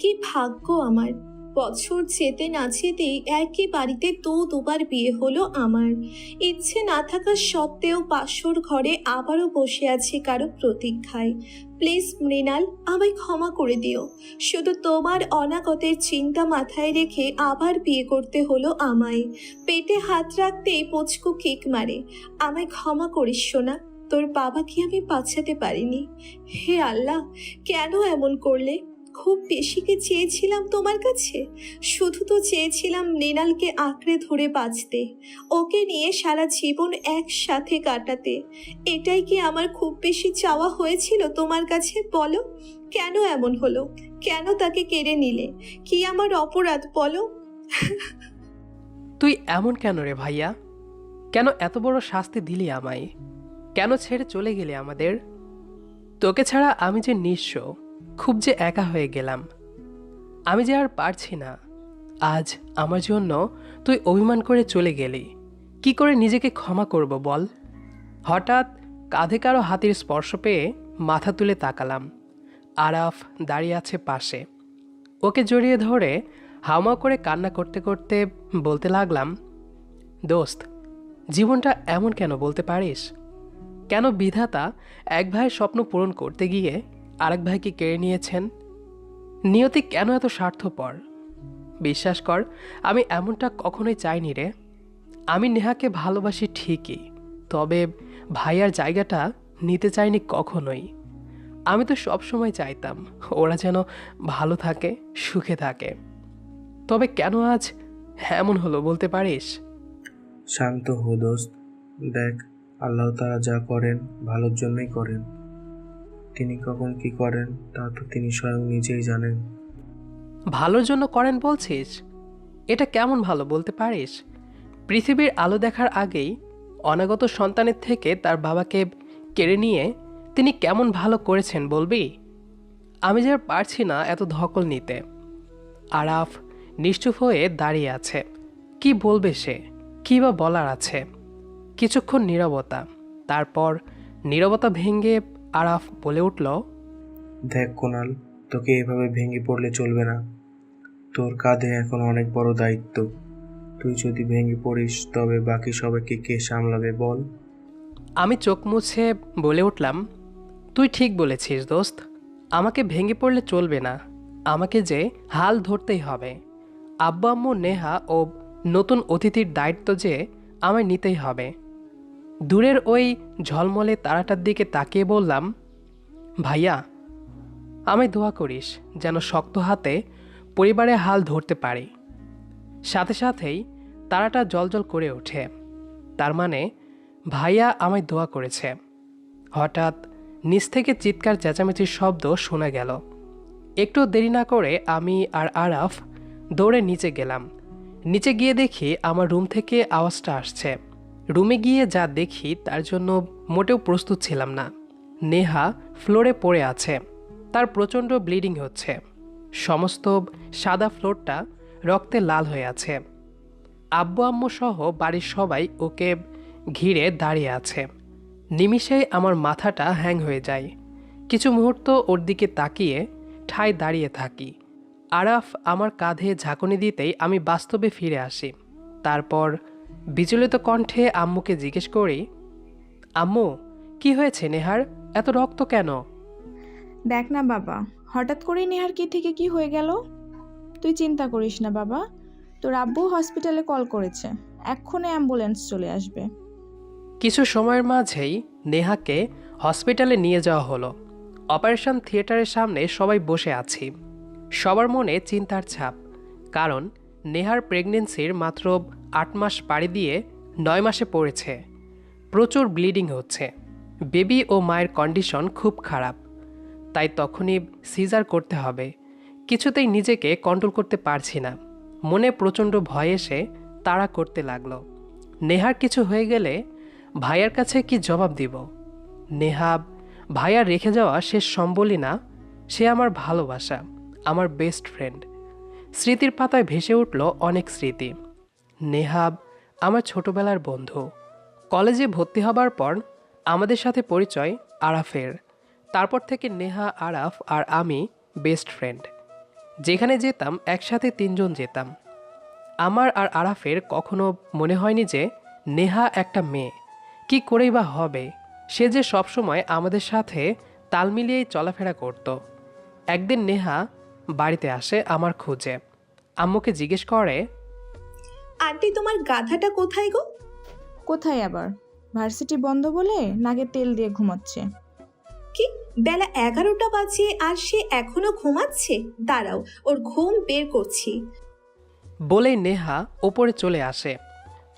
কি ভাগ্য আমার! বছর যেতে না যেতেই একই বাড়িতে দুবার বিয়ে হলো আমার। ইচ্ছে না থাকা সত্ত্বেও বাসর ঘরে আবারও বসে আছি কারো প্রতীক্ষায়। প্লিজ মৃণাল, আমায় ক্ষমা করে দিও। শুধু তোমার অনাগতের চিন্তা মাথায় রেখে আবার বিয়ে করতে হলো আমায়। পেটে হাত রাখতেই পুচকু কিক মারে। আমায় ক্ষমা করিস সোনা, তোর বাবাকে আমি বাঁচাতে পারিনি। হে আল্লাহ, কেন এমন করলে? খুব বেশি কি চেয়েছিলাম তোমার কাছে? শুধু তো চেয়েছিলাম মৃণালকে আঁকড়ে ধরে বাঁচতে, ওকে নিয়ে সারা জীবন একসাথে কাটাতে। এটাই কি আমার খুব বেশি চাওয়া হয়েছিল তোমার কাছে? বলো, কেন এমন হলো? কেন তাকে কেড়ে নিলে? কি আমার অপরাধ বলো? তুই এমন কেন রে ভাইয়া? কেন এত বড় শাস্তি দিলি আমায়? কেন ছেড়ে চলে গেলি আমাদের? তোকে ছাড়া আমি যে নিঃস্ব, খুব যে একা হয়ে গেলাম। আমি যে আর পারছি না। আজ আমার জন্য তুই অভিমান করে চলে গেলি। কি করে নিজেকে ক্ষমা করব বল? হঠাৎ কাঁধে কারো হাতের স্পর্শ পেয়ে মাথা তুলে তাকালাম। আরাফ দাঁড়িয়ে আছে পাশে। ওকে জড়িয়ে ধরে হাওমাও করে কান্না করতে করতে বলতে লাগলাম, দোস্ত, জীবনটা এমন কেন বলতে পারিস? কেন বিধাতা এক ভাইয়ের স্বপ্ন পূরণ করতে গিয়ে আরেক ভাইকে কেড়ে নিয়েছেন? নিয়তি কেন এত স্বার্থপর? বিশ্বাস কর, আমি এমনটা কখনোই চাইনি রে। আমি নেহাকে ভালোবাসি ঠিকই, তবে ভাইয়ার জায়গাটা নিতে চাইনি কখনোই। আমি তো সবসময় চাইতাম ওরা যেন ভালো থাকে, সুখে থাকে। তবে কেন আজ এমন হলো বলতে পারিস? শান্ত হো দোস্ত। দেখ, আল্লাহ তাআলা যা করেন ভালোর জন্যই করেন। তিনি কখন কি করেন তা তো তিনি স্বয়ং নিজেই জানেন। ভালোর জন্য করেন বলছিস? এটা কেমন ভালো বলতে পারিস? পৃথিবীর আলো দেখার আগেই অনাগত সন্তানের থেকে তার বাবাকে কেড়ে নিয়ে তিনি কেমন ভালো করেছেন বলবি? আমি যে আর পারছি না এত ধকল নিতে। আরাফ নিশ্চুপ হয়ে দাঁড়িয়ে আছে। কি বলবে সে? কী বা বলার আছে? কিছুক্ষণ নীরবতা। তারপর নীরবতা ভেঙে আরাফ বলে উঠল, দেখ কুনাল, তোকে এভাবে ভেঙে পড়লে চলবে না। তোর কাঁধে এখন অনেক বড় দায়িত্ব। তুই যদি ভেঙে পড়িস তবে বাকি সবাইকে কে সামলাবে বল? আমি চোখ মুছে বলে উঠলাম, তুই ঠিক বলেছিস দোস্ত। আমাকে ভেঙে পড়লে চলবে না। আমাকে যে হাল ধরতেই হবে। আব্বু আম্মু নেহা ও নতুন অতিথির দায়িত্ব যে আমায় নিতেই হবে। দূরের ওই ঝলমলে তারাটার দিকে তাকিয়ে বললাম, ভাইয়া, আমায় দোয়া করিস যেন শক্ত হাতে পরিবারের হাল ধরতে পারি। সাথে সাথেই তারাটা জ্বলজ্বল করে ওঠে। তার মানে ভাইয়া আমায় দোয়া করেছে। হঠাৎ নিচ থেকে চিৎকার চেঁচামেচির শব্দ শোনা গেল। একটু দেরি না করে আমি আর আরাফ দৌড়ে নিচে গেলাম। নিচে গিয়ে দেখি আমার রুম থেকে আওয়াজটা আসছে। রুমে গিয়ে যা দেখি তার জন্য মোটেও প্রস্তুত ছিলাম না। নেহা ফ্লোরে পড়ে আছে। তার প্রচণ্ড ব্লিডিং হচ্ছে। সমস্ত সাদা ফ্লোরটা রক্তে লাল হয়ে আছে। আব্বু আম্মু সহ বাড়ির সবাই ওকে ঘিরে দাঁড়িয়ে আছে। নিমিষেই আমার মাথাটা হ্যাং হয়ে যায়। কিছু মুহূর্ত ওর দিকে তাকিয়ে ঠায় দাঁড়িয়ে থাকি। আরাফ আমার কাঁধে ঝাঁকুনি দিতেই আমি বাস্তবে ফিরে আসি। তারপর বিচলিত কণ্ঠে আম্মুকে জিজ্ঞেস করি, আম্মু, কি হয়েছে নেহার? এত রক্ত কেন? দেখ না বাবা, হঠাৎ করেই নেহার কি থেকে কি হয়ে গেল। তুই চিন্তা করিস না বাবা, তোর আব্বু হসপিটালে কল করেছে, এক্ষুনি অ্যাম্বুলেন্স চলে আসবে। কিছু সময়ের মাঝেই নেহাকে হসপিটালে নিয়ে যাওয়া হলো। অপারেশন থিয়েটারের সামনে সবাই বসে আছি। সবার মনে চিন্তার ছাপ, কারণ নেহার প্রেগনেন্সির মাত্র ৮ মাস পাড়ি দিয়ে ৯ মাসে পড়েছে। প্রচুর ব্লিডিং হচ্ছে। বেবি ও মায়ের কন্ডিশন খুব খারাপ। তাই তখনই সিজার করতে হবে। কিছুতেই নিজেকে কন্ট্রোল করতে পারছি না। মনে প্রচণ্ড ভয় এসে তাড়া করতে লাগলো। নেহার কিছু হয়ে গেলে ভাইয়ার কাছে কি জবাব দিব? নেহা ভাইয়ার রেখে যাওয়া শেষ সম্বলই না, সে আমার ভালোবাসা, আমার বেস্ট ফ্রেন্ড। স্মৃতির পাতায় ভেসে উঠল অনেক স্মৃতি। নেহা আমার ছোটবেলার বন্ধু। কলেজে ভর্তি হবার পর আমাদের সাথে পরিচয় আরাফের। তারপর থেকে নেহা, আরাফ আর আমি বেস্ট ফ্রেন্ড। যেখানে যেতাম একসাথে তিনজন যেতাম। আমার আর আরাফের কখনো মনে হয়নি যে নেহা একটা মেয়ে, কি করেই বা হবে। সে যে সবসময় আমাদের সাথে তাল মিলিয়েই চলাফেরা করত। একদিন নেহা বাড়িতে আসে আমার খোঁজে, আম্মুকে জিজ্ঞেস করে, আন্টি তোমার গাধাটা কোথায় গো? কোথায় আবার? ভার্সিটি বন্ধ বলে নাকে তেল দিয়ে ঘুমাচ্ছে। কি, বেলা 11টা বাজে আর সে এখনো ঘুমাচ্ছে? দাঁড়াও, ওর ঘুম বের করছি। বলেই নেহা ওপরে চলে আসে,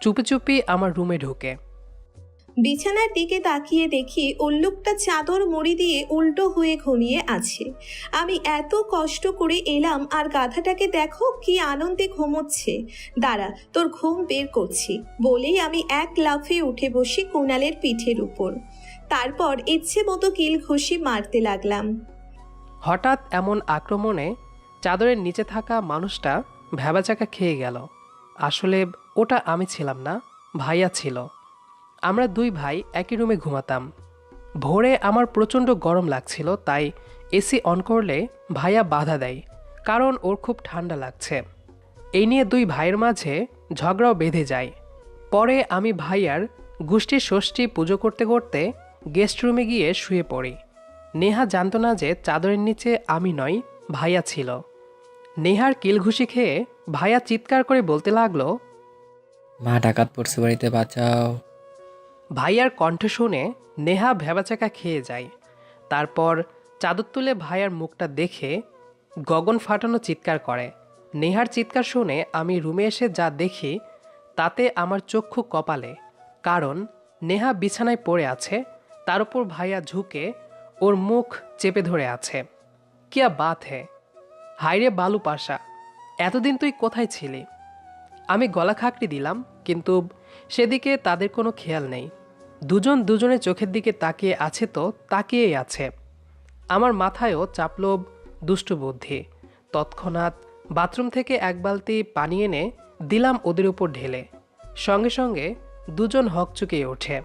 চুপি চুপি আমার রুমে ঢুকে। বিছানার দিকে তাকিয়ে দেখি উল্লুকটা চাদর মুড়ি দিয়ে উল্টো হয়ে ঘুমিয়ে আছে। আমি এত কষ্ট করে এলাম আর গাধাটাকে দেখো কি আনন্দে ঘুমোচ্ছে। দাঁড়া, তোর ঘুম বের করছি। বলেই আমি এক লাফে উঠে বসি কুণালের পিঠের উপর। তারপর ইচ্ছে মতো কিল ঘুষি মারতে লাগলাম। হঠাৎ এমন আক্রমণে চাদরের নিচে থাকা মানুষটা ভ্যাবাচাকা খেয়ে গেল। আসলে ওটা আমি ছিলাম না, ভাইয়া ছিল। আমরা দুই ভাই একই রুমে ঘুমাতাম। ভোরে আমার প্রচণ্ড গরম লাগছিল, তাই এসি অন করলে ভাইয়া বাধা দেয়, কারণ ওর খুব ঠান্ডা লাগছে। এই নিয়ে দুই ভাইয়ের মাঝে ঝগড়াও বেঁধে যায়। পরে আমি ভাইয়ার গোষ্ঠীর ষষ্ঠী পুজো করতে করতে গেস্ট রুমে গিয়ে শুয়ে পড়ি। নেহা জানতো না যে চাদরের নিচে আমি নয়, ভাইয়া ছিল। নেহার কিলঘুষি খেয়ে ভাইয়া চিৎকার করে বলতে লাগলো, মা ডাকাত পড়ছে বাড়িতে, বাঁচাও। ভাইয়ার কণ্ঠ শুনে নেহা ভ্যাবাচাকা খেয়ে যায়। তারপর চাদর তুলে ভাইয়ার মুখটা দেখে গগন ফাটানো চিৎকার করে। নেহার চিৎকার শুনে আমি রুমে এসে যা দেখি তাতে আমার চক্ষু কপালে, কারণ নেহা বিছানায় পড়ে আছে, তার উপর ভাইয়া ঝুঁকে ওর মুখ চেপে ধরে আছে। কিয়া বাত হে, হাইরে বালু পাশা, এতদিন তুই কোথায় ছিলি? আমি গলা খাকড়ি দিলাম, কিন্তু সেদিকে তাদের কোনো খেয়াল নেই। দুজন দুজনের চোখের দিকে তাকিয়ে আছে তো তাকিয়েই আছে। আমার মাথায়ও চাপল দুষ্টু বুদ্ধি। তৎক্ষণাৎ বাথরুম থেকে এক বালতি পানি এনে দিলাম ওদের উপর ঢেলে। সঙ্গে সঙ্গে দুজন হকচকিয়ে ওঠে।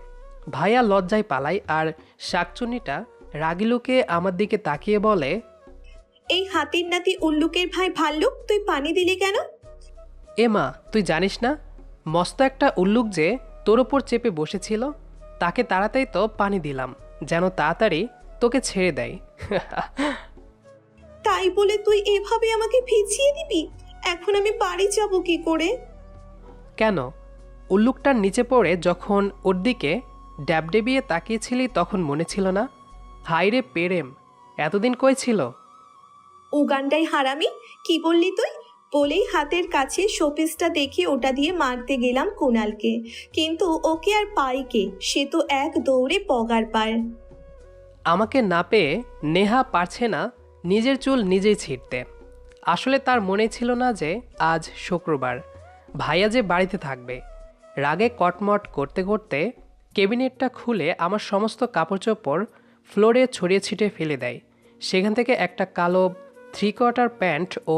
ভাইয়া লজ্জায় পালায় আর শাকচুন্নিটা রাগিলুকে আমার দিকে তাকিয়ে বলে, এই হাতির নাতি উল্লুকের ভাই ভাল্লুক, তুই পানি দিলি কেন? এ মা, তুই জানিস না মস্ত একটা উল্লুক যে তোর ওপর চেপে বসেছিল? তাকে তাড়াতাড়ি তো পানি দিলাম, যেন তাড়াতাড়ি তোকে ছেড়ে দেয়। তাই বলে তুই এভাবে আমাকে ভিজিয়ে দিবি? এখন আমি বাড়ি যাব কি করে? কেন? উল্লুকটার নিচে পড়ে যখন ওর দিকে ড্যাবডেবিয়ে তাকিয়েছিলি তখন মনে ছিল না? হাইরে পেরেম, এতদিন কই ছিল? উগান্ডায় হারামি, কি বললি তুই? বলেই হাতের কাছে শোপিসটা দেখে ওটা দিয়ে মারতে গেলাম কুণালকে, কিন্তু ওকে আর পাই কে, সে তো এক দৌড়ে পগার পায়। আমাকে না পেয়ে নেহা পারছে না নিজের চুল নিজেই ছিঁড়তে। আসলে তার মনে ছিল না যে আজ শুক্রবার, ভাইয়া যে বাড়িতে থাকবে। রাগে কটমট করতে করতে ক্যাবিনেটটা খুলে আমার সমস্ত কাপড় চোপড় ফ্লোরে ছড়িয়ে ছিটিয়ে ফেলে দেয়। সেখান থেকে একটা কালো 3/4 প্যান্ট ও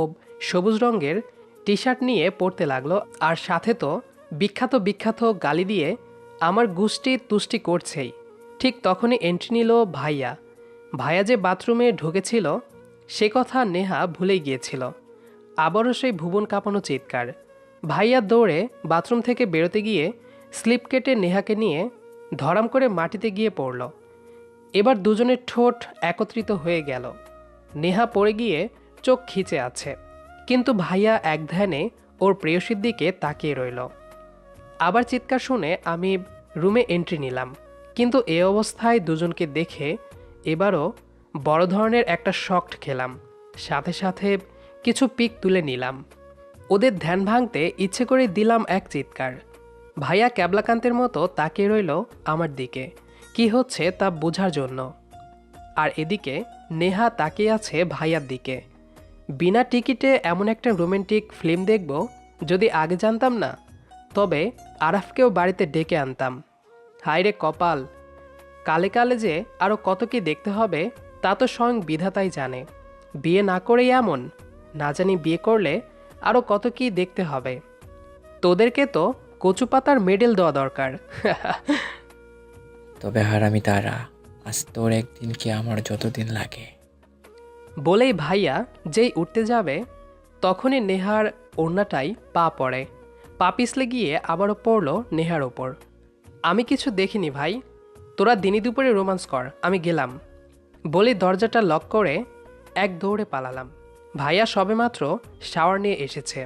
সবুজ রঙের টি শার্ট নিয়ে পরতে লাগলো, আর সাথে তো বিখ্যাত বিখ্যাত গালি দিয়ে আমার গুষ্টি তুষ্টি করছেই। ঠিক তখনই এন্ট্রি নিল ভাইয়া। ভাইয়া যে বাথরুমে ঢুকেছিল সে কথা নেহা ভুলেই গিয়েছিল। আবারও সেই ভুবন কাঁপানো চিৎকার। ভাইয়া দৌড়ে বাথরুম থেকে বেরোতে গিয়ে স্লিপ কেটে নেহাকে নিয়ে ধরাম করে মাটিতে গিয়ে পড়ল। এবার দুজনের ঠোঁট একত্রিত হয়ে গেল। নেহা পড়ে গিয়ে চোখ খিচে আছে, কিন্তু ভাইয়া এক ধ্যানে ওর প্রেয়সীর দিকে তাকিয়ে রইল। আবার চিৎকার শুনে আমি রুমে এন্ট্রি নিলাম, কিন্তু এ অবস্থায় দুজনকে দেখে এবারও বড় ধরনের একটা শক খেলাম। সাথে সাথে কিছু পিক তুলে নিলাম। ওদের ধ্যান ভাঙতে ইচ্ছে করে দিলাম এক চিৎকার। ভাইয়া ক্যাবলাকান্তের মতো তাকিয়ে রইল আমার দিকে, কি হচ্ছে তা বোঝার জন্য। আর এদিকে নেহা তাকিয়ে আছে ভাইয়ার দিকে। বিনা টিকিটে এমন একটা রোমান্টিক ফিল্ম দেখব, যদি আগে জানতাম না তবে আরাফকেও বাড়িতে ডেকে আনতাম। হায়রে কপাল, কালে কালে যে আরও কত কি দেখতে হবে তা তো স্বয়ং বিধাতাই জানে। বিয়ে না করেই এমন, না জানি বিয়ে করলে আরও কত কি দেখতে হবে। তোদেরকে তো কচু পাতার মেডেল দেওয়া দরকার। তবে হারামি তারা, আজ তোর একদিন কি আমার যতদিন লাগে। বলেই ভাইয়া যেই উঠতে যাবে তখনই নেহার ওড়নাটাই পা পড়ে। পা পিছলে গিয়ে আবারও পড়ল নেহার ওপর। আমি কিছু দেখিনি ভাই, তোরা দিনে দুপুরে রোমান্স কর, আমি গেলাম। বলে দরজাটা লক করে এক দৌড়ে পালালাম। ভাইয়া সবেমাত্র শাওয়ার নিয়ে এসেছে,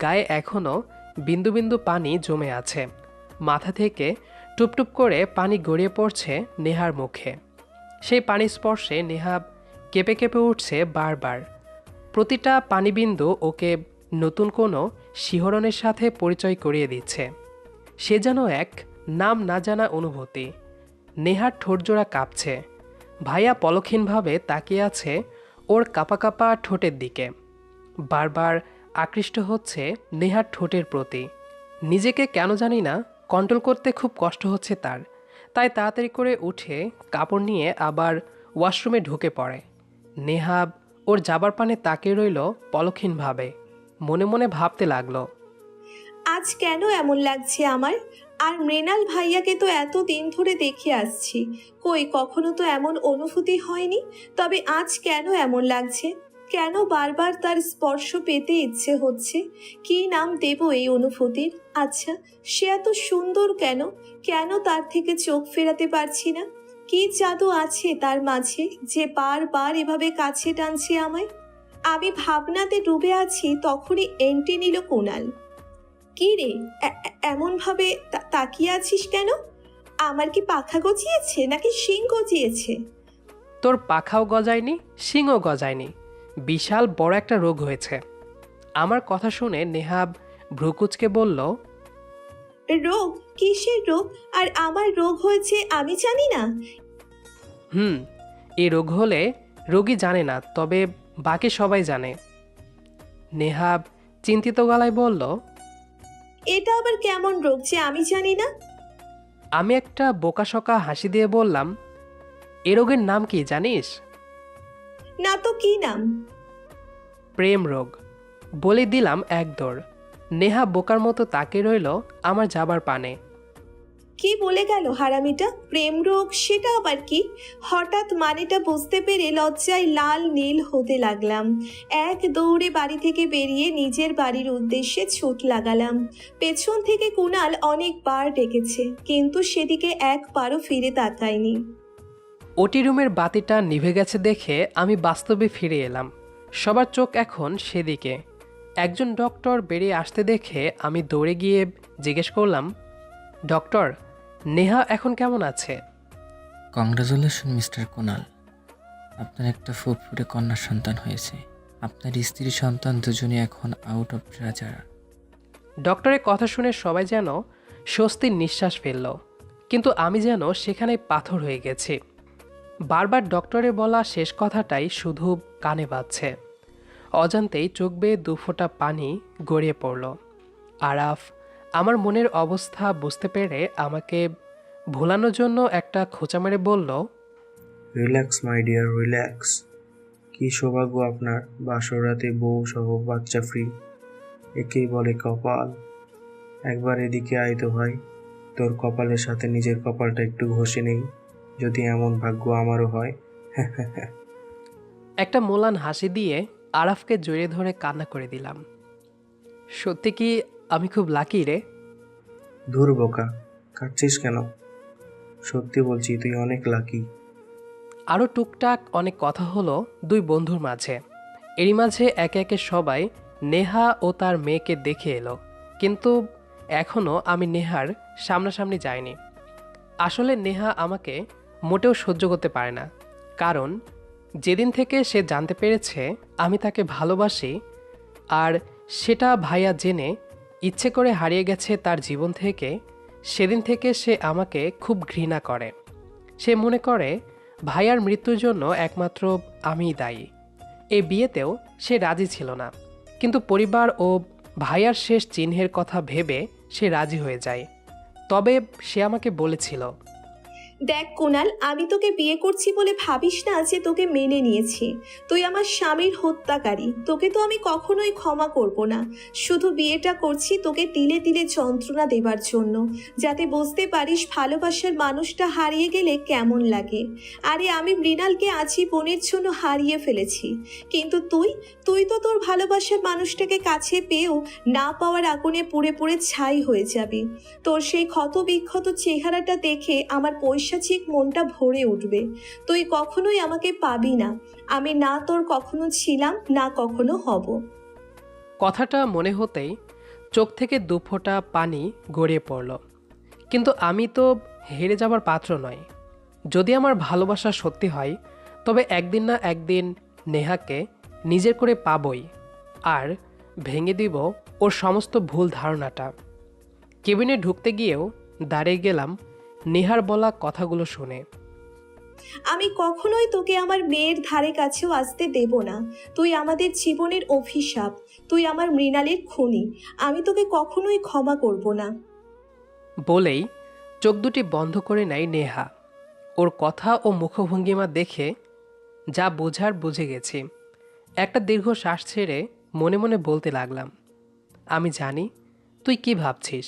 গায়ে এখনও বিন্দু বিন্দু পানি জমে আছে। মাথা থেকে টুপটুপ করে পানি গড়িয়ে পড়ছে নেহার মুখে। সেই পানি স্পর্শে নেহা কেঁপে কেঁপে উঠছে বারবার। প্রতিটা পানিবিন্দু ওকে নতুন কোনো শিহরণের সাথে পরিচয় করিয়ে দিচ্ছে। সে যেন এক নাম না জানা অনুভূতি। নেহার ঠোঁটজোড়া কাঁপছে। ভাইয়া পলক্ষীনভাবে তাকিয়ে আছে ওর কাঁপা কাঁপা ঠোঁটের দিকে। বারবার আকৃষ্ট হচ্ছে নেহার ঠোঁটের প্রতি। নিজেকে কেন জানি না কন্ট্রোল করতে খুব কষ্ট হচ্ছে তার। তাই তাড়াতাড়ি করে উঠে কাপড় নিয়ে আবার ওয়াশরুমে ঢুকে পড়ে। নেহা ওর যাবার পানে তাকিয়ে রইল পলক্ষীনভাবে। মনে মনে ভাবতে লাগলো, আজ কেন এমন লাগছে আমার? আর মৃণাল ভাইয়াকে তো এত দিন ধরে দেখে আসছি, কই কখনো তো এমন অনুভূতি হয়নি। তবে আজ কেন এমন লাগছে? কেন বারবার তার স্পর্শ পেতে ইচ্ছে হচ্ছে? কী নাম দেব এই অনুভূতির? আচ্ছা, সে এত সুন্দর কেন? কেন তার থেকে চোখ ফেরাতে পারছি না? কী জাদু আছে তার মাঝে যে বারবার এভাবে কাছে টানছে আমায়? আমি ভাবনাতে ডুবে আছি, তখনই এন্ট্রি নিল কুণাল। কি রে, এমনভাবে তাকিয়ে আছিস কেন? আমার কি পাখা গজিয়েছে নাকি শিং গজিয়েছে? তোর পাখাও গজায়নি, শিংও গজায়নি, বিশাল বড় একটা রোগ হয়েছে। আমার কথা শুনে নেহাব ভ্রুকুচকে বলল, রোগ? কিসের রোগ? আর আমার রোগ হয়েছে আমি জানি না? এই রোগ হলে রোগী জানে না, তবে বাকি সবাই জানে। নেহাব চিন্তিত গলায় বলল, এটা আবার কেমন রোগ যে আমি জানি না? আমি একটা বোকাশোকা হাসি দিয়ে বললাম, এ রোগের নাম কি জানিস? না তো, কি নাম? প্রেম রোগ। বলে দিলাম এক দৌড়। নেহা বোকার মতো তাকিয়ে রইল আমার যাবার পানে। কি বলে গেল হারামিটা? প্রেম রোগ? সেটা আবার কি? হঠাৎ মানেটা বুঝতে পেরে লজ্জায় লাল নীল হতে লাগলাম। এক দৌড়ে বাড়ি থেকে বেরিয়ে নিজের বাড়ির উদ্দেশ্যে ছুট লাগালাম। পেছন থেকে কুণাল অনেকবার ডেকেছে, কিন্তু সেদিকে একবারও ফিরে তাকায়নি। ওটি রুমের বাতিটা নিভে গেছে দেখে আমি বাস্তবে ফিরে এলাম। সবার চোখ এখন সেদিকে। একজন ডক্টর বেরিয়ে আসতে দেখে আমি দৌড়ে গিয়ে জিজ্ঞেস করলাম, ডক্টর, নেহা এখন কেমন আছে? কংগ্রাচুলেশন মিস্টার কুনাল, আপনার একটা ফুটফুটে কন্যা সন্তান হয়েছে। আপনার স্ত্রী সন্তান দুজনে এখন আউট অফ ট্রেজার। ডক্টরের কথা শুনে সবাই যেন স্বস্তির নিঃশ্বাস ফেলল, কিন্তু আমি যেন সেখানে পাথর হয়ে গেছি। বারবার ডক্টরের বলা শেষ কথাটাই শুধু কানে বাজছে। অজান্তেই চোখ বেয়ে দুফোঁটা পানি গড়িয়ে পড়ল। আরাফ আমার মনের অবস্থা বুঝতে পেরে আমাকে ভোলানোর জন্য একটা খোঁচা মেরে বলল, রিল্যাক্স মাই ডিয়ার, রিল্যাক্স। কি সৌভাগ্য আপনার, বাসর রাতে বউ সহ বাচ্চা ফ্রি। একেই বলে কপাল। একবার এদিকে আয় তো ভাই, তোর কপালের সাথে নিজের কপালটা একটু ঘষে নেই, যদি এমন ভাগ্য আমারও হয়। একটা ম্লান হাসি দিয়ে আরাফকে জড়িয়ে ধরে কান্না করে দিলাম। সত্যি কি আমি খুব লাকি রে? ধুর বোকা, কাঁদছিস কেন? সত্যি বলছি, তুই অনেক লাকি। আরও টুকটাক অনেক কথা হলো দুই বন্ধুর মাঝে। এরই মাঝে একে একে সবাই নেহা ও তার মেয়েকে দেখে এলো, কিন্তু এখনও আমি নেহার সামনাসামনি যাইনি। আসলে নেহা আমাকে মোটেও সহ্য করতে পারে না, কারণ যেদিন থেকে সে জানতে পেরেছে আমি তাকে ভালোবাসি, আর সেটা ভাইয়া জেনে ইচ্ছে করে হারিয়ে গেছে তার জীবন থেকে, সেদিন থেকে সে আমাকে খুব ঘৃণা করে। সে মনে করে ভাইয়ার মৃত্যুর জন্য একমাত্র আমিই দায়ী। এই বিয়েতেও সে রাজি ছিল না, কিন্তু পরিবার ও ভাইয়ার শেষ চিহ্নের কথা ভেবে সে রাজি হয়ে যায়। তবে সে আমাকে বলেছিল, দেখ কুনাল, আমি তোকে বিয়ে করছি বলে ভাবিস না যে তোকে মেনে নিয়েছি। তুই আমার স্বামীর হত্যাকারী, তোকে তো আমি কখনোই ক্ষমা করব না। শুধু বিয়েটা করছি তোকে তিলে তিলে যন্ত্রণা দেবার জন্য, যাতে বুঝতে পারিস ভালোবাসার মানুষটা হারিয়ে গেলে কেমন লাগে। আরে আমি মৃণালকে আজীবনের জন্য হারিয়ে ফেলেছি, কিন্তু তুই তো তোর ভালোবাসার মানুষটাকে কাছে পেয়েও না পাওয়ার আগুনে পুড়ে পুড়ে ছাই হয়ে যাবি। তোর সেই ক্ষত বিক্ষত চেহারাটা দেখে আমার পৈশাচিক মনটা ভরে উঠবে। তুই কখনোই আমাকে পাবি না। আমি না তোর কখনো ছিলাম, না কখনো হব। কথাটা মনে হতেই চোখ থেকে দুফোঁটা পানি গড়িয়ে পড়ল। কিন্তু আমি তো হেরে যাবার পাত্র নই। যদি আমার ভালোবাসা সত্যি হয়, তবে একদিন না একদিন নেহাকে নিজের করে পাবই, আর ভেঙে দিব ওর সমস্ত ভুল ধারণাটা। কেবিনে ঢুকতে গিয়েও দাঁড়িয়ে গেলাম নেহার বলা কথাগুলো শুনে। আমি কখনোই তোকে আমার মেয়ের ধারে কাছেও আসতে দেব না। তুই আমাদের জীবনের অভিশাপ, তুই আমার মৃণালের খুনি। আমি তোকে কখনোই ক্ষমা করব না। বলেই চোখ দুটি বন্ধ করে নেয় নেহা। ওর কথা ও মুখভঙ্গিমা দেখে যা বোঝার বুঝে গেছি। একটা দীর্ঘ শ্বাস ছেড়ে মনে মনে বলতে লাগলাম, আমি জানি তুই কি ভাবছিস।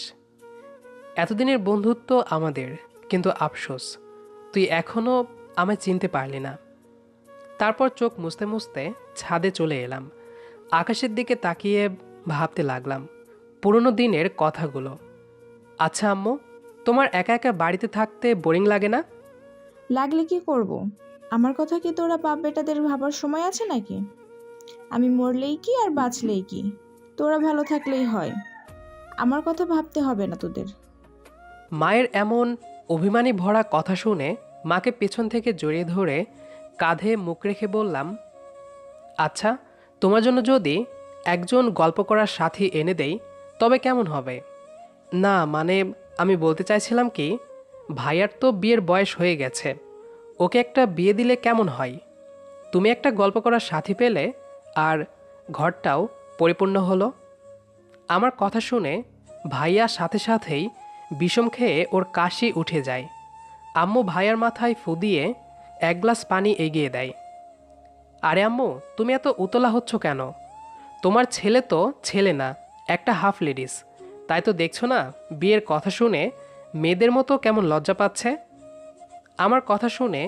এতদিনের বন্ধুত্ব আমাদের, কিন্তু আফসোস তুই এখনও আমায় চিনতে পারলি না। তারপর চোখ মুছতে মুছতে ছাদে চলে এলাম। আকাশের দিকে তাকিয়ে ভাবতে লাগলাম পুরনো দিনের কথাগুলো। আচ্ছা আম্মু, তোমার একা একা বাড়িতে থাকতে বোরিং লাগে না? লাগলে কি করব? আমার কথা কি তোরা বাপ বেটাদের ভাবার সময় আছে নাকি? আমি মরলেই কি আর বাঁচলেই কি, তোরা ভালো থাকলেই হয়। আমার কথা ভাবতে হবে না তোদের। মায়ের এমন অভিমানী ভরা কথা শুনে মাকে পেছন থেকে জড়িয়ে ধরে কাঁধে মুখ রেখে বললাম, আচ্ছা, তোমার জন্য যদি একজন গল্প করার সাথী এনে দেই তবে কেমন হবে? না মানে আমি বলতে চাইছিলাম কি, ভাইয়ার তো বিয়ের বয়স হয়ে গেছে, ওকে একটা বিয়ে দিলে কেমন হয়? তুমি একটা গল্প করার সাথী পেলে, আর ঘরটাও পরিপূর্ণ হলো। আমার কথা শুনে ভাইয়া সাথে সাথেই বিষম খেয়ে ওর কাশি উঠে যায়। আম্মু ভাইয়ার মাথায় ফু দিয়ে এক গ্লাস পানি এগিয়ে দেয়। আরে আম্মু, তুমি এত উতলা হচ্ছ কেন? তোমার ছেলে তো ছেলে না, একটা হাফ লেডিস। তাই তো দেখছো না, বিয়ের কথা শুনে মেয়েদের মতো কেমন লজ্জা পাচ্ছে। আমার কথা শুনে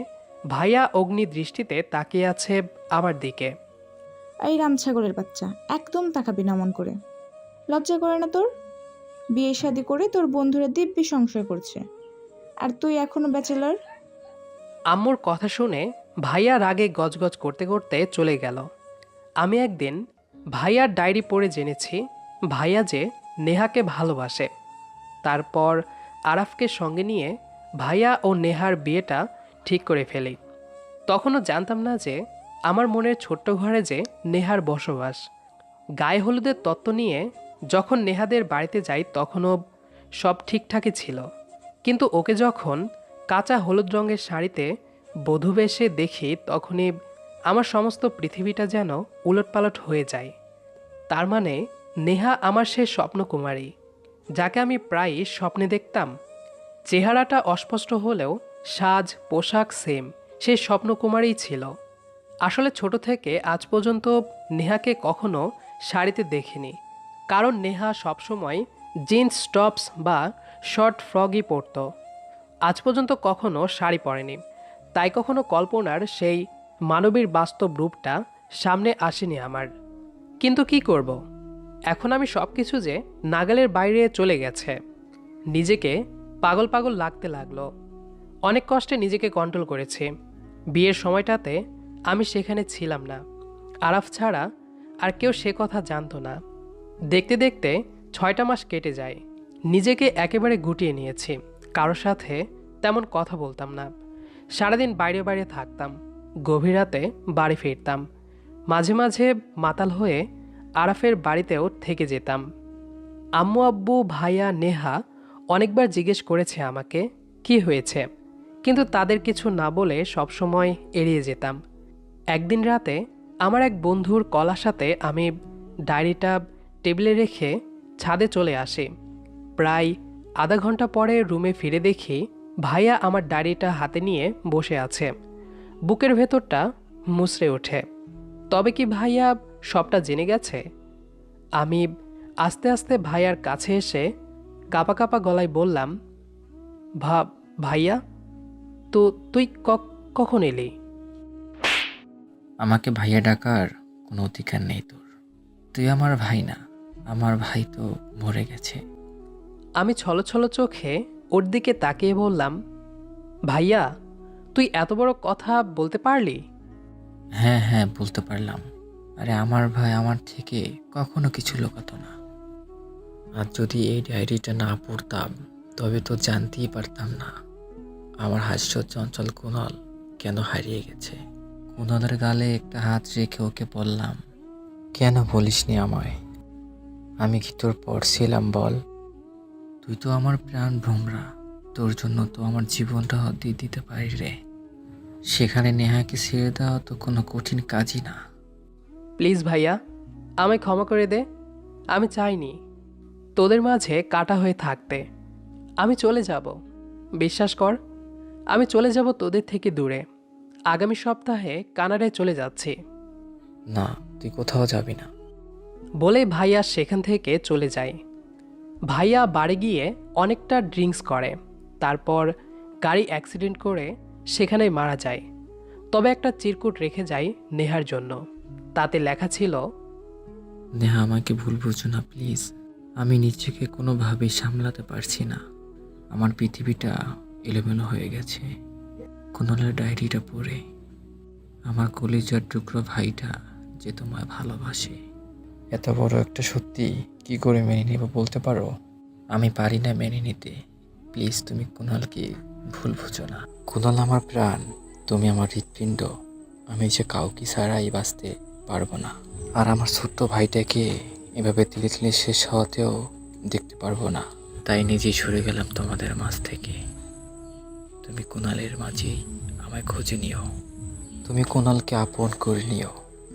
ভাইয়া অগ্নি দৃষ্টিতে তাকিয়ে আছে আমার দিকে। এই রামছাগলের বাচ্চা, একদম তাকাবি না মন করে। লজ্জা করে না তোর? বিয়ে শাদি করে তোর বন্ধুরা দিব্যি সংসার করছে, আর তুই এখনো ব্যাচেলর। আম্মুর কথা শুনে ভাইয়া রাগে গজগজ করতে করতে চলে গেল। আমি একদিন ভাইয়ার ডায়েরি পড়ে জেনেছি ভাইয়া যে নেহাকে ভালোবাসে। তারপর আরাফকে সঙ্গে নিয়ে ভাইয়া ও নেহার বিয়েটা ঠিক করে ফেলি। তখনও জানতাম না যে আমার মনের ছোট্ট ঘরে যে নেহার বসবাস। গায়ে হলুদের তত্ত্ব নিয়ে যখন নেহাদের বাড়িতে যাই তখনও সব ঠিকঠাকই ছিল, কিন্তু ওকে যখন কাঁচা হলুদ রঙের শাড়িতে বধূ বেশে দেখি তখনই আমার সমস্ত পৃথিবীটা যেন উলটপালট হয়ে যায়। তার মানে নেহা আমার সে স্বপ্নকুমারী, যাকে আমি প্রায়ই স্বপ্নে দেখতাম। চেহারাটা অস্পষ্ট হলেও সাজ পোশাক সেম, সেই স্বপ্নকুমারীই ছিল। আসলে ছোট থেকে আজ পর্যন্ত নেহাকে কখনো শাড়িতে দেখিনি, কারণ নেহা সবসময় জিন্স টপস বা শর্ট ফ্রকই পরত। আজ পর্যন্ত কখনো শাড়ি পরেনি, তাই কখনো কল্পনার সেই মানবীর বাস্তব রূপটা সামনে আসেনি আমার। কিন্তু কি করব, এখন আমি সব কিছু যে নাগালের বাইরে চলে গেছে। নিজেকে পাগল পাগল লাগতে লাগলো। অনেক কষ্টে নিজেকে কন্ট্রোল করেছি। বিয়ের সময়টাতে আমি সেখানে ছিলাম না, আরাফ ছাড়া আর কেউ সে কথা জানতো না। দেখতে দেখতে 6টা মাস কেটে যায়। নিজেকে একেবারে গুটিয়ে নিয়েছি, কারোর সাথে তেমন কথা বলতাম না। সারাদিন বাইরে বাইরে থাকতাম, গভীর রাতে বাড়ি ফিরতাম। মাঝে মাঝে মাতাল হয়ে আরাফের বাড়িতেও থেকে যেতাম। আম্মু আব্বু ভাইয়া নেহা অনেকবার জিজ্ঞেস করেছে আমাকে কি হয়েছে, কিন্তু তাদের কিছু না বলে সবসময় এড়িয়ে যেতাম। একদিন রাতে আমার এক বন্ধুর কলার সাথে আমি ডায়েরিটা টেবিলে রেখে ছাদে চলে আসি। প্রায় আধা ঘন্টা পরে রুমে ফিরে দেখি ভাইয়া আমার ডায়েরিটা হাতে নিয়ে বসে আছে। বুকের ভেতরটা মুচড়ে ওঠে। তবে কি ভাইয়া সবটা জেনে গেছে? আমি আস্তে আস্তে ভাইয়ার কাছে এসে কাঁপা কাঁপা গলায় বললাম, ভাইয়া, তো তুই কখন এলি? আমাকে ভাইয়া ডাকার কোনো অধিকার নেই তোর। তুই আমার ভাই না, আমার ভাই তো মরে গেছে। আমি ছলছল চোখে ওর দিকে তাকিয়ে বললাম, ভাইয়া, তুই এত বড় কথা বলতে পারলি? হ্যাঁ হ্যাঁ, বলতে পারলাম। আরে আমার ভাই আমার থেকে কখনো কিছু লুকাতো না। আর যদি এই ডায়েরিটা না পড়তাম তবে তো জানতেই পারতাম না আমার হাস্য চঞ্চল কুণাল কেন হারিয়ে গেছে। কুণালের গালে একটা হাত রেখে ওকে বললাম, কেন বলিসনি আমায়? আমি কি তোর পর ছিলাম বল? তুই তো আমার প্রাণ ভ্রমরা, তোর জন্য তো আমার জীবনটা দিয়ে দিতে পারি রে। সেখানে নেহাকে ছেড়ে দেওয়া তো কোনো কঠিন কাজই না। প্লিজ ভাইয়া, আমায় ক্ষমা করে দে। আমি চাইনি তোদের মাঝে কাটা হয়ে থাকতে। আমি চলে যাব, বিশ্বাস কর। আমি চলে যাব তোদের থেকে দূরে। আগামী সপ্তাহে কানাডায় চলে যাচ্ছি। না, তুই কোথাও যাবি না। বলে ভাইয়া সেখান থেকে চলে যায়। ভাইয়া বাড়ি গিয়ে অনেকটা ড্রিঙ্কস করে, তারপর গাড়ি অ্যাক্সিডেন্ট করে সেখানেই মারা যায়। তবে একটা চিরকুট রেখে যায় নেহার জন্য। তাতে লেখা ছিল, নেহা, আমাকে ভুল বুঝো না প্লিজ। আমি নিজেকে কোনোভাবেই সামলাতে পারছি না। আমার পৃথিবীটা এলোমেলো হয়ে গেছে। কুণালের ডায়েরিটা পড়ে আমার কলিজার টুকরো ভাইটা যে তোমায় ভালোবাসে, এত বড় একটা সত্যি কি করে মেনে নেব বলতে পারো? আমি পারি না মেনে নিতে। প্লিজ তুমি কুণালকে ভুল বুঝো না। কুণাল আমার প্রাণ, তুমি আমার হৃৎপিণ্ড। আমি যে কাউকে ছাড়াই বাঁচতে পারবো না। আর আমার ছোট্ট ভাইটাকে এভাবে ধীরে ধীরে শেষ হওয়াতেও দেখতে পারবো না। তাই নিজেই সরে গেলাম তোমাদের মাঝ থেকে। তুমি কুণালের মাঝেই আমায় খুঁজে নিও। তুমি কুণালকে আপন করে নিও,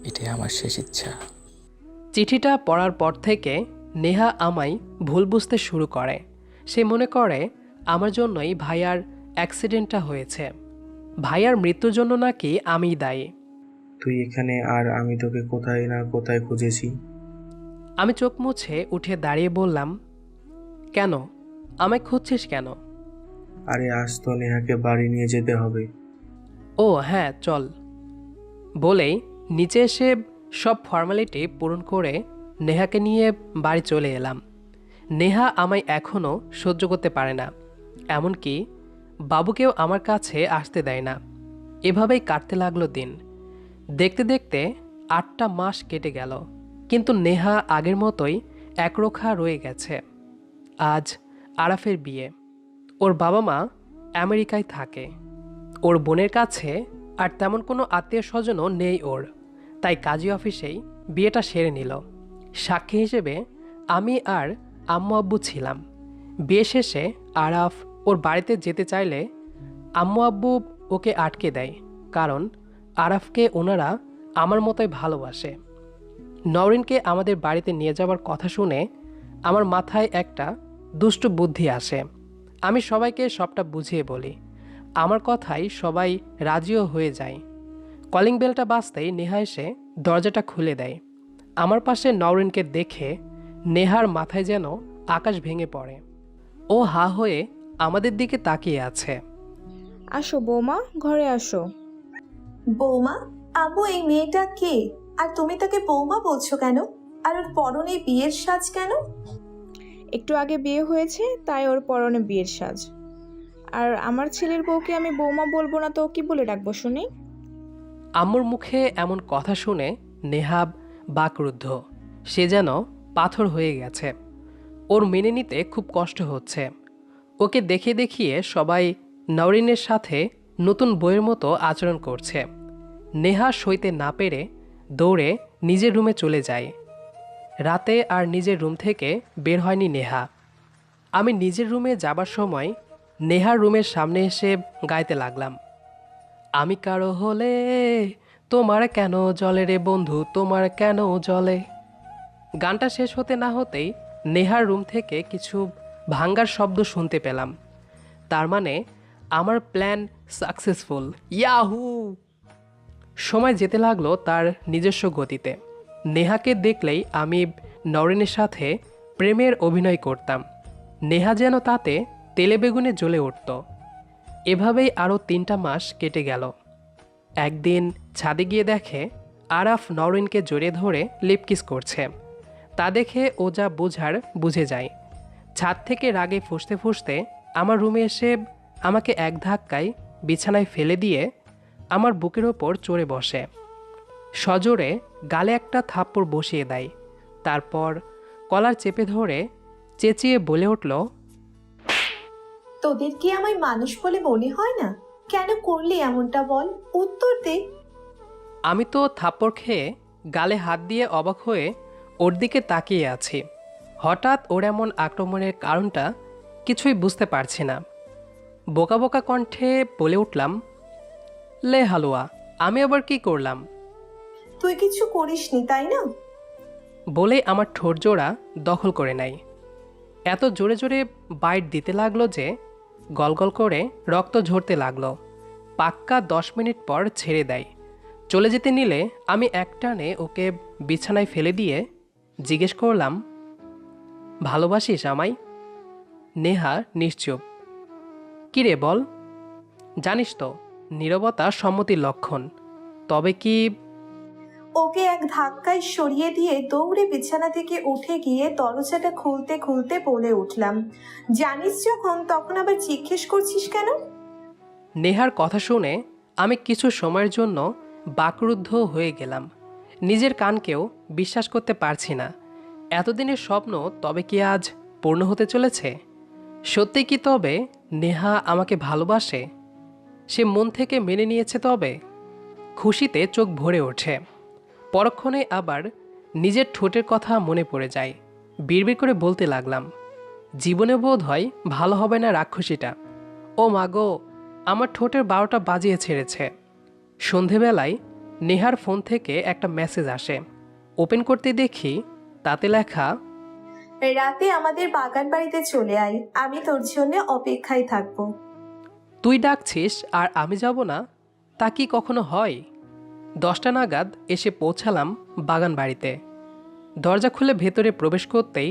এটাই আমার শেষ ইচ্ছা। চিঠিটা পড়ার পর থেকে নেহা আমায় ভুল বুঝতে শুরু করে। সে মনে করে আমার জন্যই ভাইয়ার অ্যাক্সিডেন্টটা হয়েছে। ভাইয়ার মৃত্যুর জন্য নাকি আমিই দায়ী। তুই এখানে আর আমি তোকে কোথায় না কোথায় খুঁজেছি। আমি চোখ মুছে উঠে দাঁড়িয়ে বললাম, কেন? আমায় খুঁজছিস কেন? আরে আজ তো নেহাকে বাড়ি নিয়ে যেতে হবে। ও হ্যাঁ, চল। বলেই নিচে এসে সব ফর্মালিটি পূরণ করে নেহাকে নিয়ে বাড়ি চলে এলাম। নেহা আমায় এখনও সহ্য করতে পারে না, এমনকি বাবুকেও আমার কাছে আসতে দেয় না। এভাবেই কাটতে লাগলো দিন। দেখতে দেখতে 8টা মাস কেটে গেল, কিন্তু নেহা আগের মতোই একরোখা রয়ে গেছে। আজ আরাফের বিয়ে। ওর বাবা মা আমেরিকায় থাকে। ওর বোনের কাছে আর তেমন কোনো আত্মীয় স্বজনও নেই ওর, তাই কাজী অফিসেই বিয়েটা সেরে নিল। সাক্ষী হিসেবে আমি আর আম্মু আব্বু ছিলাম। বিয়ে শেষে আরাফ ওর বাড়িতে যেতে চাইলে আম্মু আব্বু ওকে আটকে দেয়, কারণ আরাফকে ওনারা আমার মতোই ভালোবাসে। নওরিনকে আমাদের বাড়িতে নিয়ে যাওয়ার কথা শুনে আমার মাথায় একটা দুষ্টু বুদ্ধি আসে। আমি সবাইকে সবটা বুঝিয়ে বলি। আমার কথাই সবাই রাজিও হয়ে যায়। কলিং বেলটা বাজতেই নেহা এসে দরজাটা খুলে দেয়। আমার পাশে নওরিনকে দেখে নেহার মাথায় যেন আকাশ ভেঙে পড়ে। ও হা হয়ে আমাদের দিকে তাকিয়ে আছে। আসো বৌমা, ঘরে আসো। বৌমা? আব্বু, এই মেয়েটা কে? আর তুমি তাকে বৌমা বলছো কেন? আর ওর পরনে বিয়ের সাজ কেন? একটু আগে বিয়ে হয়েছে, তাই ওর পরনে বিয়ের সাজ। আর আমার ছেলের বউকে আমি বৌমা বলবো না তো কি বলে ডাকবো শুনি? আম্মুর মুখে এমন কথা শুনে নেহাব বাকরুদ্ধ। সে যেন পাথর হয়ে গেছে। ওর মেনে নিতে খুব কষ্ট হচ্ছে। ওকে দেখে দেখিয়ে সবাই নওরিনের সাথে নতুন বইয়ের মতো আচরণ করছে। নেহা সইতে না পেরে দৌড়ে নিজের রুমে চলে যায়। রাতে আর নিজের রুম থেকে বের হয়নি নেহা। আমি নিজের রুমে যাবার সময় নেহার রুমের সামনে এসে গাইতে লাগলাম, আমি কারো হলে তোমার কেন জলে রে বন্ধু, তোমার কেন জলে। গানটা শেষ হতে না হতেই নেহার রুম থেকে কিছু ভাঙ্গার শব্দ শুনতে পেলাম। তার মানে আমার প্ল্যান সাকসেসফুল, ইয়াহু! সময় যেতে লাগলো তার নিজস্ব গতিতে। নেহাকে দেখলেই আমি নরেনের সাথে প্রেমের অভিনয় করতাম। নেহা যেন তাতে তেলে বেগুনে জ্বলে উঠত। এভাবেই আরও 3টা মাস কেটে গেল। একদিন ছাদে গিয়ে দেখে আরাফ নরেনকে জড়িয়ে ধরে লিপকিস করছে। তা দেখে ও যা বোঝার বুঝে যায়। ছাদ থেকে রাগে ফুঁসতে ফুঁসতে আমার রুমে এসে আমাকে এক ধাক্কায় বিছানায় ফেলে দিয়ে আমার বুকের ওপর চড়ে বসে। সজোরে গালে একটা থাপ্পড় বসিয়ে দেয়। তারপর কলার চেপে ধরে চেঁচিয়ে বলে উঠল, তোদের কি আমায় মানুষ বলে মনে হয় না? কেন করলি এমনটা বল, উত্তর দে। আমি তো থাপ্পড় খেয়ে গালে হাত দিয়ে অবাক হয়ে ওর দিকে তাকিয়ে আছি। হঠাৎ ওর এমন আক্রমণের কারণটা কিছুই বুঝতে পারছি না। বোকা বোকা কণ্ঠে বলে উঠলাম, লে হালুয়া, আমি আবার কি করলাম? তুই কিছু করিসনি তাই না? বলে আমার ঠোঁট জোড়া দখল করে নেয়। এত জোরে জোরে বাইট দিতে লাগলো যে গলগল করে রক্ত ঝরতে লাগলো। পাক্কা 10 মিনিট পর ছেড়ে দেয়। চলে যেতে নিলে আমি একটানে ওকে বিছানায় ফেলে দিয়ে জিজ্ঞেস করলাম, ভালোবাসিস আমায়? নেহা নিশ্চুপ। কিরে বল। জানিস তো নীরবতা সম্মতির লক্ষণ। তবে কি? ওকে এক ধাক্কায় সরিয়ে দিয়ে দৌড়ে বিছানা থেকে উঠে গিয়ে দরজাটা খুলতে খুলতে বলে উঠলাম, জানিস যখন তখন আবার জিজ্ঞেস করছিস কেন? নেহার কথা শুনে আমি কিছু সময়ের জন্য বাকরুদ্ধ হয়ে গেলাম। নিজের কানকেও বিশ্বাস করতে পারছি না। এতদিনের স্বপ্ন তবে কি আজ পূর্ণ হতে চলেছে? সত্যি কি তবে নেহা আমাকে ভালোবাসে? সে মন থেকে মেনে নিয়েছে তবে? খুশিতে চোখ ভরে ওঠে। পরক্ষণে আবার নিজের ঠোঁটের কথা মনে পড়ে যায়। বিড়বিড় করে বলতে লাগলাম, জীবনে বোধ হয় ভালো হবে না রাক্ষসীটা। ও মা গো, আমার ঠোঁটের 12টা বাজিয়ে ছেড়েছে। সন্ধেবেলায় নেহার ফোন থেকে একটা মেসেজ আসে। ওপেন করতে দেখি তাতে লেখা, রাতে আমাদের বাগান বাড়িতে চলে আয়, আমি তোর জন্য অপেক্ষায় থাকবো। তুই ডাকছিস আর আমি যাব না? তা কি কখনো হয়? 10টা নাগাদ এসে পৌঁছালাম বাগান বাড়িতে। দরজা খুলে ভেতরে প্রবেশ করতেই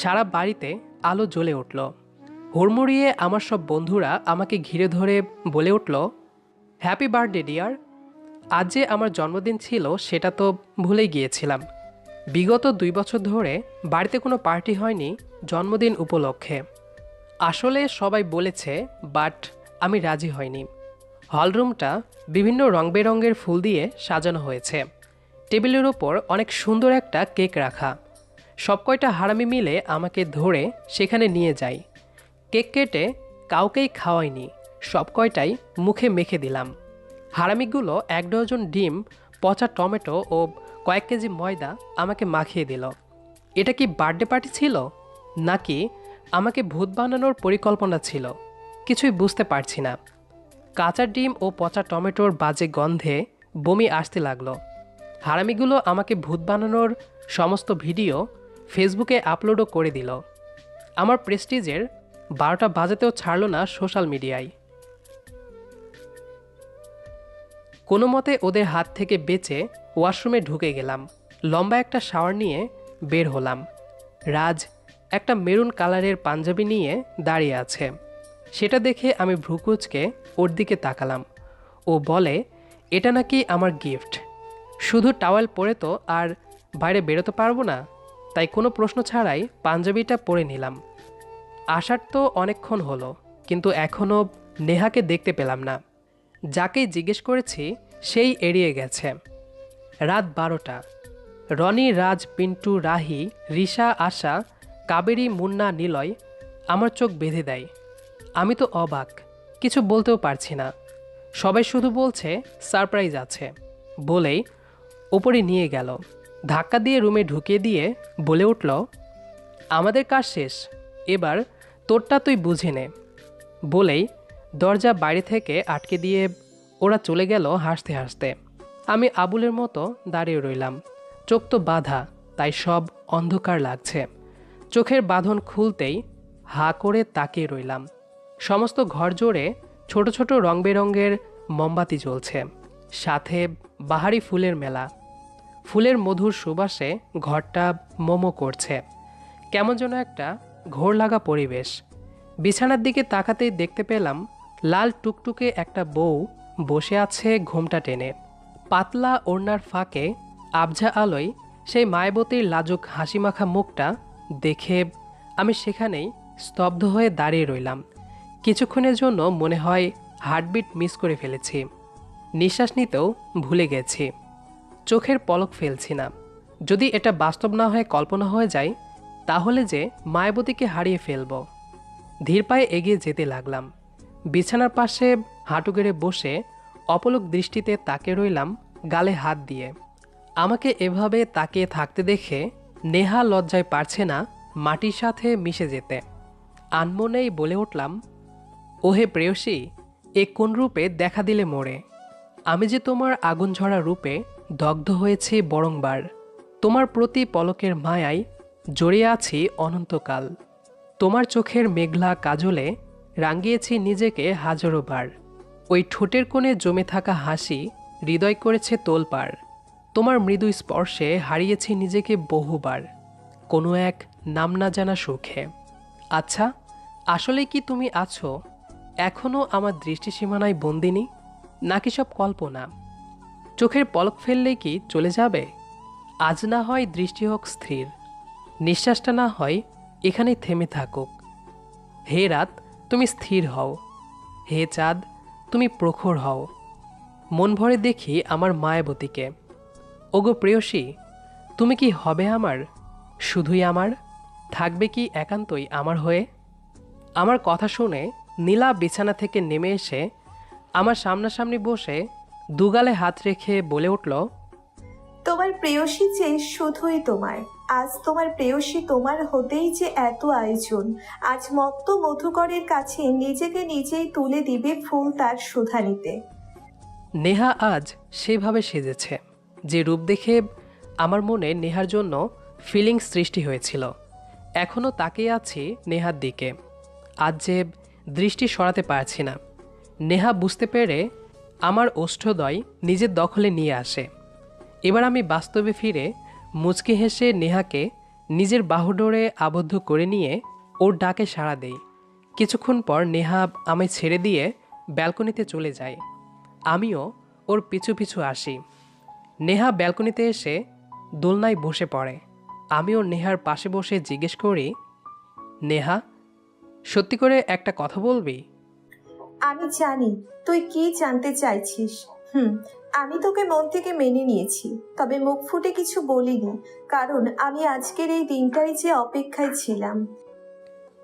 সারা বাড়িতে আলো জ্বলে উঠল। হুড়মুড়িয়ে আমার সব বন্ধুরা আমাকে ঘিরে ধরে বলে উঠল, হ্যাপি বার্থডে ডিয়ার। আজ যে আমার জন্মদিন ছিল সেটা তো ভুলেই গিয়েছিলাম। বিগত 2 বছর ধরে বাড়িতে কোনো পার্টি হয়নি জন্মদিন উপলক্ষে। আসলে সবাই বলেছে, বাট আমি রাজি হয়নি। হলরুমটা বিভিন্ন রং বেরঙের ফুল দিয়ে সাজানো হয়েছে। টেবিলের ওপর অনেক সুন্দর একটা কেক রাখা। সব কয়টা হারামি মিলে আমাকে ধরে সেখানে নিয়ে যায়। কেক কেটে কাউকেই খাওয়াইনি, সব কয়টাই মুখে মেখে দিলাম। হারামিগুলো 1 ডজন ডিম, পচা টমেটো ও কয়েক কেজি ময়দা আমাকে মাখিয়ে দিল। এটা কি বার্থডে পার্টি ছিল নাকি আমাকে ভূত বানানোর পরিকল্পনা ছিল? কিছুই বুঝতে পারছি না। কাঁচা ডিম ও পচা টমেটোর বাজে গন্ধে বমি আসতে লাগলো। হারামিগুলো আমাকে ভূত বানানোর সমস্ত ভিডিও ফেসবুকে আপলোডও করে দিল। আমার প্রেস্টিজের 12টা বাজাতেও ছাড়লো না সোশ্যাল মিডিয়ায়। কোনো মতে ওদের হাত থেকে বেঁচে ওয়াশরুমে ঢুকে গেলাম। লম্বা একটা শাওয়ার নিয়ে বের হলাম। রাজ একটা মেরুন কালারের পাঞ্জাবি নিয়ে দাঁড়িয়ে আছে। সেটা দেখে আমি ভ্রুকুচকে ওর দিকে তাকালাম। ও বলে, এটা নাকি আমার গিফট। শুধু টাওয়েল পরে তো আর বাইরে বেরোতে পারবো না, তাই কোনো প্রশ্ন ছাড়াই পাঞ্জাবিটা পরে নিলাম। আসার তো অনেকক্ষণ হলো, কিন্তু এখনও নেহাকে দেখতে পেলাম না। যাকেই জিজ্ঞেস করেছি সেই এড়িয়ে গেছে। রাত 12টা। রনি, রাজ, পিন্টু, রাহি, রিশা, আশা, কাবেরী, মুন্না, নিলয় আমার চোখ বেঁধে দেয়। আমি তো অবাক, কিছু বলতেও পারছি না। সবাই শুধু বলছে সারপ্রাইজ আছে বলেই ওপরে নিয়ে গেল। ধাক্কা দিয়ে রুমে ঢুকিয়ে দিয়ে বলে উঠল, আমাদের কাজ শেষ, এবার তোরটা তুই বুঝে নে। বলেই দরজা বাইরে থেকে আটকে দিয়ে ওরা চলে গেল হাসতে হাসতে। আমি আবুলের মতো দাঁড়িয়ে রইলাম। চোখ তো বাঁধা, তাই সব অন্ধকার লাগছে। চোখের বাঁধন খুলতেই হা করে তাকিয়ে রইলাম। সমস্ত ঘর জুড়ে ছোট ছোট রং বেরঙের মোমবাতি জ্বলছে, সাথে বাহারি ফুলের মেলা। ফুলের মধুর সুবাসে ঘরটা মোমো করছে। কেমন যেন একটা ঘোর লাগা পরিবেশ। বিছানার দিকে তাকাতেই দেখতে পেলাম লাল টুকটুকে একটা বউ বসে আছে ঘোমটা টেনে। পাতলা ওড়নার ফাঁকে আবঝা আলোয় সেই মায়াবতীর লাজুক হাসিমাখা মুখটা দেখে আমি সেখানেই স্তব্ধ হয়ে দাঁড়িয়ে রইলাম। কিছুক্ষণের জন্য মনে হয় হার্টবিট মিস করে ফেলেছি, নিঃশ্বাস নিতেও ভুলে গেছি, চোখের পলক ফেলছি না। যদি এটা বাস্তব না হয়ে কল্পনা হয়ে যায়, তাহলে যে মায়াবতীকে হারিয়ে ফেলব। ধীর পায়ে এগিয়ে যেতে লাগলাম। বিছানার পাশে হাঁটু গেড়ে বসে অপলক দৃষ্টিতে তাকিয়ে রইলাম গালে হাত দিয়ে। আমাকে এভাবে তাকিয়ে থাকতে দেখে নেহা লজ্জায় পারছে না মাটির সাথে মিশে যেতে। আনমনেই বলে উঠলাম, ওহে প্রেয়সী, এ কোন রূপে দেখা দিলে মোড়ে? আমি যে তোমার আগুন ঝরা রূপে দগ্ধ হয়েছি বরংবার। তোমার প্রতি পলকের মায়ায় জড়িয়ে আছি অনন্তকাল। তোমার চোখের মেঘলা কাজলে রাঙিয়েছি নিজেকে হাজারো বার। ওই ঠোঁটের কোণে জমে থাকা হাসি হৃদয় করেছে তোলপাড়। তোমার মৃদু স্পর্শে হারিয়েছি নিজেকে বহুবার, কোনো এক নাম না জানা সুখে। আচ্ছা, আসলে কি তুমি আছো এখনও আমার দৃষ্টিসীমানায় বন্দিনী, নাকি সব কল্পনা? চোখের পলক ফেললেই কি চলে যাবে? আজ না হয় দৃষ্টি হোক স্থির, নিঃশ্বাসটা না হয় এখানেই থেমে থাকুক। হে রাত, তুমি স্থির হও। হে চাঁদ, তুমি প্রখর হও। মন ভরে দেখি আমার মায়াবতীকে। ওগো প্রেয়সী, তুমি কি হবে আমার, শুধুই আমার? থাকবে কি একান্তই আমার হয়ে? আমার কথা শুনে নীলা বিছানা থেকে নেমে এসে আমার সামনাসামনি বসে দুগালে হাত রেখে বলে উঠল, তোমার প্রেয়সী যে শুধুই তোমার। আজ তোমার প্রেয়সী তোমার হতেই যে এত আয়োজন। আজ মত্ত মধুকরের কাছে নিজেকে নিজেই তুলে দিবে ফুল তার সুধা নিতে। নেহা আজ সেভাবে সেজেছে যে রূপ দেখে আমার মনে নেহার জন্য ফিলিংস সৃষ্টি হয়েছিল। এখনও তাকিয়ে আছি নেহার দিকে। আজ যে দৃষ্টি সরাতে পারছি না। নেহা বুঝতে পেরে আমার ওষ্ঠদয় নিজের দখলে নিয়ে আসে। এবার আমি বাস্তবে ফিরে মুচকি হেসে নেহাকে নিজের বাহুডোরে আবদ্ধ করে নিয়ে ওর ডাকে সাড়া দেই। কিছুক্ষণ পর নেহা আমায় ছেড়ে দিয়ে ব্যালকনিতে চলে যায়। আমিও ওর পিছু পিছু আসি। নেহা ব্যালকনিতে এসে দোলনায় বসে পড়ে। আমি ওর নেহার পাশে বসে জিজ্ঞেস করি, নেহা, সত্যি করে একটা কথা বলবি? আমি জানি তুই কি জানতে চাইছিস। আমি তোকে মন থেকে মেনে নিয়েছি, তবে মুখ ফুটে কিছু বলিনি, কারণ আমি আজকের এই দিনটাই যে অপেক্ষায় ছিলাম।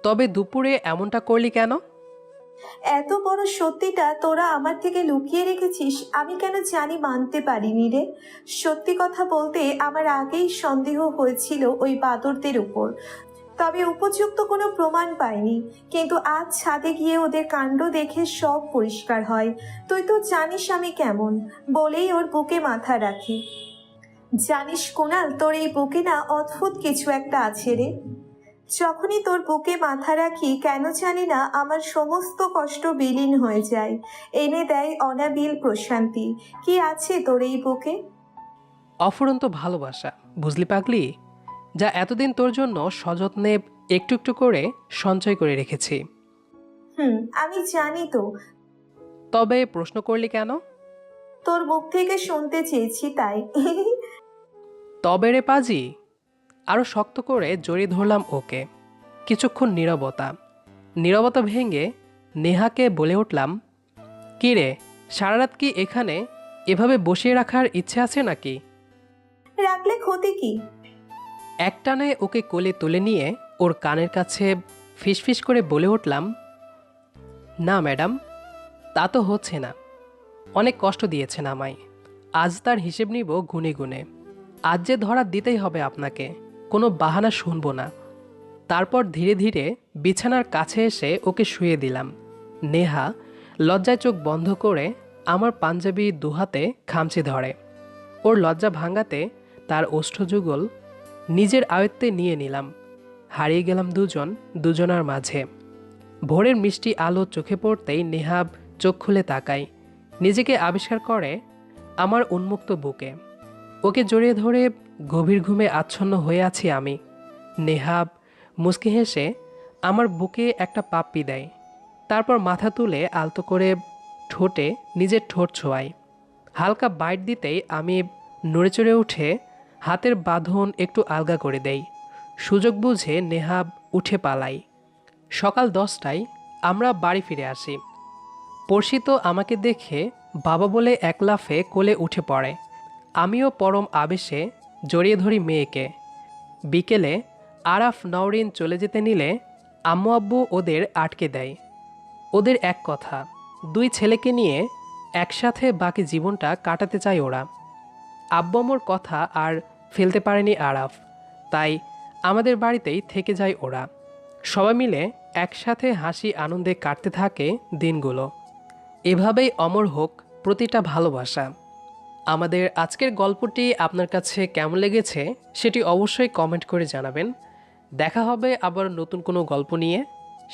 তবে দুপুরে এমনটা করলি কেন? এত বড় সত্যিটা তোরা আমার থেকে লুকিয়ে রেখেছিস, আমি কেন জানি মানতে পারিনি রে। সত্যি কথা বলতে আমার আগেই সন্দেহ হয়েছিল ওই বাদরদের উপর, তবে উপযুক্ত কোনো প্রমাণ পাইনি। কিন্তু আজ ছাদে গিয়ে ওদের কাণ্ড দেখে সব পরিষ্কার হয়। তুই তো জানিস আমি কেমন, বলেই ওর বুকে মাথা রাখি। জানিস কুনাল, তোর এই বুকে না অদ্ভুত কিছু একটা আছে রে। যখনই তোর বুকে মাথা রাখি কেন জানি না আমার সমস্ত কষ্ট বিলীন হয়ে যায়, এনে দেয় অনাবিল প্রশান্তি। কি আছে তোর এই বুকে? অফুরন্ত ভালোবাসা, বুঝলি পাগলি, যা এতদিন তোর জন্য সযত্নে একটু একটু করে সঞ্চয় করে রেখেছি। আমি জানি তো। তবে প্রশ্ন করলি কেন? তোর মুখ থেকে শুনতে চেয়েছি তাই। তবে রে পাজি, আরও শক্ত করে জড়িয়ে ধরলাম ওকে। কিছুক্ষণ নীরবতা ভেঙে নেহাকে বলে উঠলাম, কী রে, সারা রাত কি এখানে এভাবে বসিয়ে রাখার ইচ্ছে আছে নাকি? রাখলে ক্ষতি কি? একটানে ওকে কোলে তুলে নিয়ে ওর কানের কাছে ফিসফিস করে বলে উঠলাম, না ম্যাডাম, তা তো হচ্ছে না। অনেক কষ্ট দিয়েছেন আমায়, আজ তার হিসেব নিব গুনে গুনে। আজ যে ধরা দিতেই হবে আপনাকে, কোনো বাহানা শুনবো না। তারপর ধীরে ধীরে বিছানার কাছে এসে ওকে শুয়ে দিলাম। নেহা লজ্জায় চোখ বন্ধ করে আমার পাঞ্জাবি দুহাতে খামচে ধরে। ওর লজ্জা ভাঙাতে তার ওষ্ঠযুগল নিজের আয়ত্তে নিয়ে নিলাম। হারিয়ে গেলাম দুজনার মাঝে। ভোরের মিষ্টি আলো চোখে পড়তেই নেহা চোখ খুলে তাকাই, নিজেকে আবিষ্কার করে আমার উন্মুক্ত বুকে। ওকে জড়িয়ে ধরে গভীর ঘুমে আচ্ছন্ন হয়ে আছি আমি। নেহা মুচকি হেসে আমার বুকে একটা পাপ্পি দেয়, তারপর মাথা তুলে আলতো করে ঠোঁটে নিজের ঠোঁট ছোঁয়াই। হালকা বাইট দিতেই আমি নড়ে চড়ে উঠে হাতের বাঁধন একটু আলগা করে দেই। সুযোগ বুঝে নেহা উঠে পালাই। সকাল 10টায় আমরা বাড়ি ফিরে আসি। পড়শি তো আমাকে দেখে বাবা বলে এক লাফে কোলে উঠে পড়ে। আমিও পরম আবেশে জড়িয়ে ধরি মেয়েকে। বিকেলে আরাফ নওরিন চলে যেতে নিলে আম্মু আব্বু ওদের আটকে দেয়। ওদের এক কথা, 2 ছেলেকে নিয়ে একসাথে বাকি জীবনটা কাটাতে চায় ওরা। আব্বু আম্মুর কথা আর ফেলতে পারেনি আরাফ, তাই আমাদের বাড়িতেই থেকে যায় ওরা। সবাই মিলে একসাথে হাসি আনন্দে কাটতে থাকে দিনগুলো। এভাবেই অমর হোক প্রতিটা ভালোবাসা। আমাদের আজকের গল্পটি আপনার কাছে কেমন লেগেছে সেটি অবশ্যই কমেন্ট করে জানাবেন। দেখা হবে আবার নতুন কোনো গল্প নিয়ে।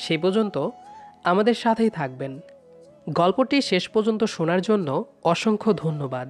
সে পর্যন্ত আমাদের সাথেই থাকবেন। গল্পটি শেষ পর্যন্ত শোনার জন্য অসংখ্য ধন্যবাদ।